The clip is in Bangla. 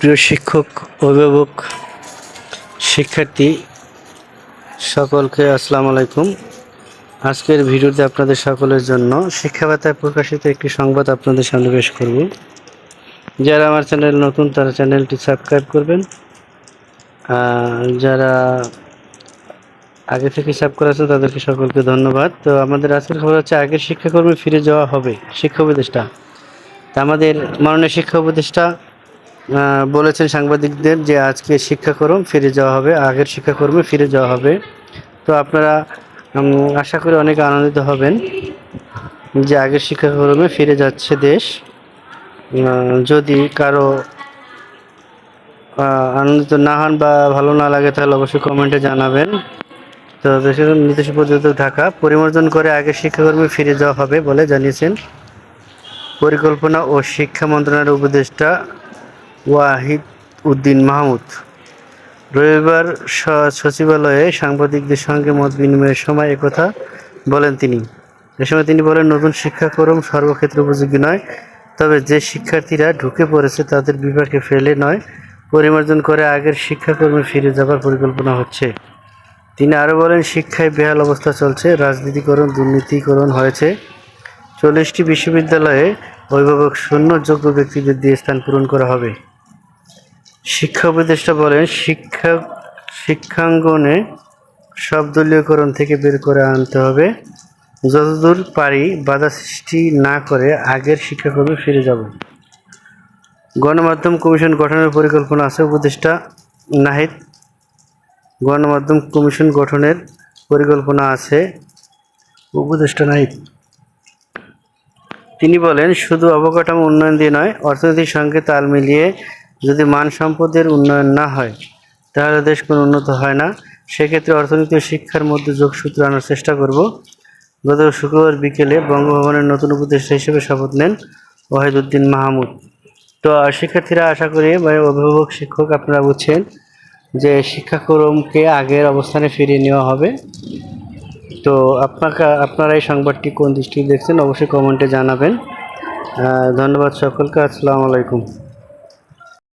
প্রিয় শিক্ষক, অভিভাবক, শিক্ষার্থী সকলকে আসসালামু আলাইকুম। আজকের ভিডিওতে আপনাদের সকলের জন্য শিক্ষা বার্তায় প্রকাশিত একটি সংবাদ আপনাদের সামনে পেশ করব। যারা আমার চ্যানেল নতুন তারা চ্যানেলটি সাবস্ক্রাইব করবেন, যারা আগে থেকে সাবস্ক্রাইব করে আছেন তাদেরকে সকলকে ধন্যবাদ। তো আমাদের আজকের খবর হচ্ছে, আগের শিক্ষাকর্মী ফিরে যাওয়া হবে। শিক্ষা উপদেষ্টা, তা আমাদের মাননীয় শিক্ষা উপদেষ্টা বলেছেন সাংবাদিকদের যে আজকে শিক্ষাক্রম ফিরে যাওয়া হবে, আগের শিক্ষাকর্মী ফিরে যাওয়া হবে। তো আপনারা আশা করি অনেক আনন্দিত হবেন যে আগের শিক্ষাক্রমে ফিরে যাচ্ছে দেশ। যদি কারো আনন্দিত না হন বা ভালো না লাগে তাহলে অবশ্যই কমেন্টে জানাবেন। তো দেশের নীতিশ পর্যটক ঢাকা পরিমার্জন করে আগের শিক্ষাকর্মী ফিরে যাওয়া হবে বলে জানিয়েছেন পরিকল্পনা ও শিক্ষা মন্ত্রণালয়ের উপদেষ্টা ওয়াহিদ উদ্দিন মাহমুদ। রবিবার সচিবালয়ে সাংবাদিকদের সঙ্গে মত বিনিময়ের সময় একথা বলেন তিনি। এ সময় তিনি বলেন, নতুন শিক্ষাক্রম সর্বক্ষেত্রে উপযোগী নয়, তবে যে শিক্ষার্থীরা ঢুকে পড়েছে তাদের বিপাকে ফেলে নয়, পরিমার্জন করে আগের শিক্ষাক্রমে ফিরে যাবার পরিকল্পনা হচ্ছে। তিনি আরও বলেন, শিক্ষায় বেহাল অবস্থা চলছে, রাজনীতিকরণ, দুর্নীতিকরণ হয়েছে। 40টি বিশ্ববিদ্যালয়ে অভিভাবক শূন্য যোগ্য ব্যক্তিদের দিয়ে স্থান পূরণ করা হবে। শিক্ষা উপদেষ্টা বলেন, শিক্ষাঙ্গনে সব দলীয়করণ থেকে বের করে আনতে হবে। যতদূর পারি বাধা সৃষ্টি না করে আগের শিক্ষাক্রমে ফিরে যাব। গণমাধ্যম কমিশন গঠনের পরিকল্পনা আছে উপদেষ্টা নাহিদ। গণমাধ্যম কমিশন গঠনের পরিকল্পনা আছে উপদেষ্টা নাহিদ। তিনি বলেন, শুধু অবকাঠামো উন্নয়ন দিয়ে নয়, অর্থনীতির সঙ্গে তাল মিলিয়ে যদি মান সম্পদের উন্নয়ন না হয় তাহলে দেশ কোনো উন্নত হয় না। সেক্ষেত্রে অর্থনীতি ও শিক্ষার মধ্যে যোগসূত্র আনার চেষ্টা করব। গত শুক্রবার বিকেলে বঙ্গভবনের নতুন উপদেষ্টা হিসেবে শপথ নেন ওয়াহিদ উদ্দিন মাহমুদ। তো শিক্ষার্থীরা আশা করি বা অভিভাবক, শিক্ষক আপনারা বুঝছেন যে শিক্ষাক্রমকে আগের অবস্থানে ফিরিয়ে নেওয়া হবে। তো আপনারা এই সংবাদটি কোন দৃষ্টিতে দেখছেন অবশ্যই কমেন্টে জানাবেন। ধন্যবাদ সকলকে। আসসালামু আলাইকুম।